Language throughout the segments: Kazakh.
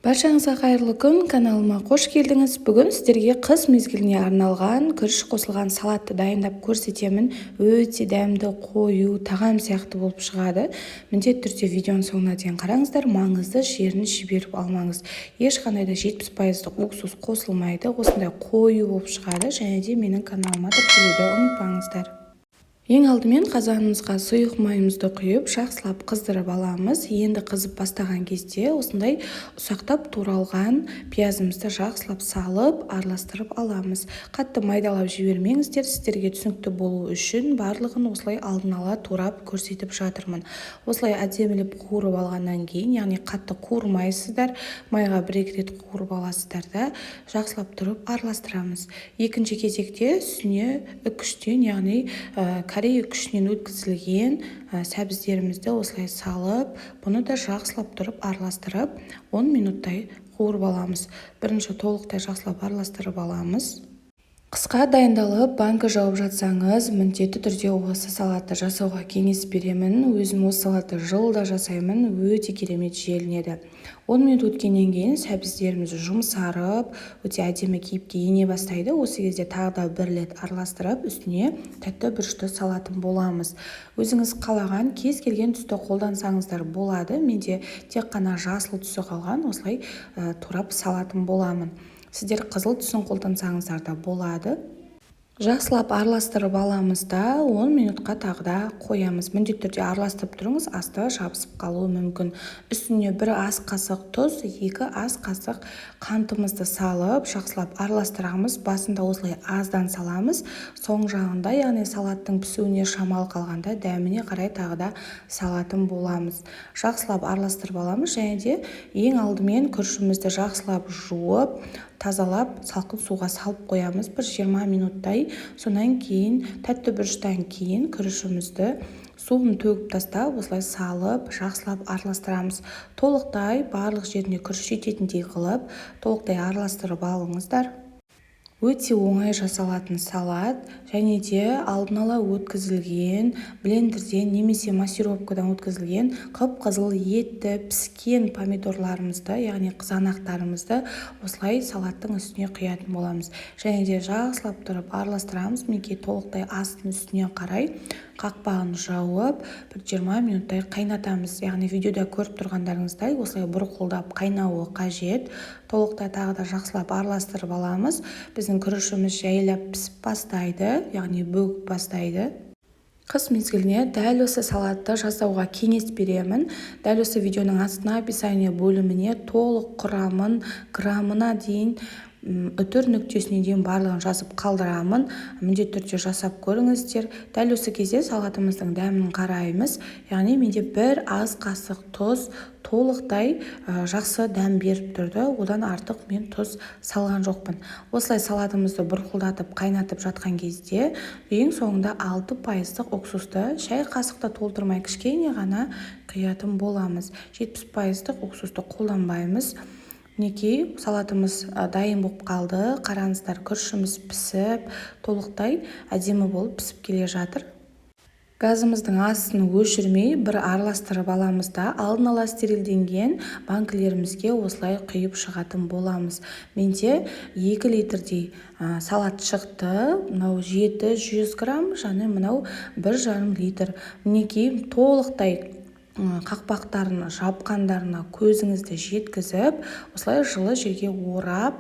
Баршаңызға қайырлы күн, каналыма қош келдіңіз. Бүгін сіздерге қыс мезгіліне арналған күріш қосылған салатты дайындап көрсетемін. Өте дәмді, қою, тағам сияқты болып шығады. Міндетті түрде видеоның соңына дейін қараңыздар, маңызды жерін жіберіп алмаңыз. Ешқандай да 70% уксус қосылмайды, осындай қою болып шығады. Және де менің каналыма тіркелуді ұмытпаңыздар. Ең алдымен қазанымызға сұйық майымызды құйып, жақсылап қыздырып аламыз. Енді қызып бастаған кезде осындай ұсақтап туралған пиязымызды жақсылап салып, араластырып аламыз. Қатты майдалап жібермеңіздер, сіздерге түсінікті болу үшін барлығын осылай алдын ала турап көрсетіп жатырмын. Осылай әдемілеп қуырып алғаннан кейін, яғни қатты қуырмайсыздар, майға бір-екі рет қуырып аласыздар да, жақсылап тұрып араластырамыз. Екінші кезекте үстіне үккіштен, яғни Корей үккішінен өткізілген сәбіздерімізді осылай салып, бұны да жақсылап тұрып араластырып 10 минуттай қуырып аламыз. Бірінші толықтай жақсылап араластырып аламыз. Қысқа дайындалып, банкі жауып жатсаңыз, міндетті түрде осы салатты жасауға кеңес беремін. Өзім осы салатты жылда жасаймын, өте керемет желінеді. 10 минут өткеннен кейін сәбіздеріміз жұмсарып, өте әдемі кейіпке ене бастайды. Осы кезде тағы да бір рет араластырып, үстіне тәтті бүрішті салатын боламыз. Өзіңіз қалаған кез келген түсті қолдансаңыздар болады. Менде тек қана жасыл түсі қалған, осылай турап салатын боламын. Сіздер қызыл түсін қолдансаңыздар да болады. Жақсылап араластырып аламыз да 10 минутқа тағы да қоямыз. Міндетті түрде араластырып тұрыңыз, асты жабысып қалуы мүмкін. Үстіне 1 ас қасық тұз, 2 ас қасық қантымызды салып, жақсылап араластырамыз. Басында осылай аздан саламыз. Соң жағында, яғни салаттың пісуіне шамалы қалғанда дәміне қарай тағы да салатын боламыз. Жақсылап араластырып аламыз және де ең алдымен күрішімізді жақсылап жуып, тазалап, салқын суға салып қоямыз бір 20 минуттай. Сонан кейін тәтті бүріштен кейін күрішімізді суын төгіп тастап, осылай салып, жақсылап араластырамыз. Толықтай барлық жеріне күріш жететіндей қылып, толықтай араластырып алыңыздар. Өте оңай жасалатын салат, және де алдын ала өткізілген, блендерден немесе массировкадан өткізілген қып-қызыл етті піскен помидорларымызды, яғни қызанақтарымызды осылай салаттың үстіне құятын боламыз. Және де жақсылап тұрып араластырамыз. Мінекей толықтай астың үстіне қарай қақпағын жауып, бір 20 минуттай қайнатамыз. Яғни видеода көріп тұрғандарыңыздай осылай бұрқылдап қайнауы қажет. Толықтай тағы да жақсылап араластырып аламыз. Біздің күрішіміз жайлап пісіп бастайды, яғни бөгіп бастайды. Қыс мезгіліне дәл осы салатты жасауға кеңес беремін. Дәл осы видеоның астына описание бөліміне толық құрамын, граммына дейін, үтір нүктесіне дейін барлығын жазып қалдырамын. Міндетті түрде жасап көріңіздер. Дәл осы кезде салатымыздың дәмін қараймыз. Яғни менде 1 ас қасық тұз толықтай жақсы дәм беріп тұрды. Одан артық мен тұз салған жоқпын. Осылай салатымызды бұрқылдатып қайнатып жатқан кезде ең соңында 6% уксусты шай қасықты толтырмай кішкене ғана құятын боламыз. 70% уксусты қолданбаймыз. Мінекей салатымыз дайын болып қалды. Қараңыздар, күрішіміз пісіп, толықтай әдемі болып пісіп келе жатыр. Газымыздың астын өшірмей бір араластырып аламыз да алдын ала стерилденген банкілерімізге осылай құйып шығатын боламыз. Менде 2 литрдей салат шықты. Мынау 700 грамм, және мынау 1,5 литр. Мінекей толықтай қақпақтарын жапқандарына көзіңізді жеткізіп, осылай жылы жерге орап,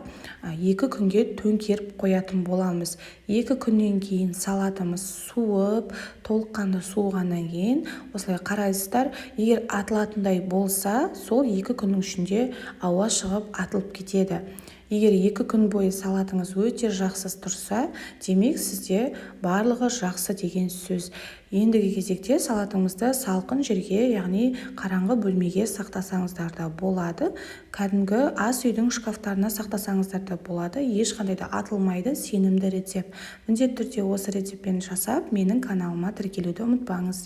2 күнге төңкеріп қоятын боламыз. 2 күннен кейін салатымыз суып, толыққанды суығаннан кейін осылай қарайсыздар. Егер атылатындай болса, сол 2 күннің ішінде ауа шығып атылып кетеді. Егер 2 күн бойы салатыңыз өте жақсы тұрса, демек сізде барлығы жақсы деген сөз. Ендігі кезекте салатыңызды салқын жерге, яғни қараңғы бөлмеге сақтасаңыздар да болады. Кәдімгі ас үйдің шкафтарына сақтасаңыздар да болады. Ешқандай да атылмайды, сенімді рецепт. Міндетті түрде осы рецептпен жасап, менің каналыма тіркелуді ұмытпаңыз.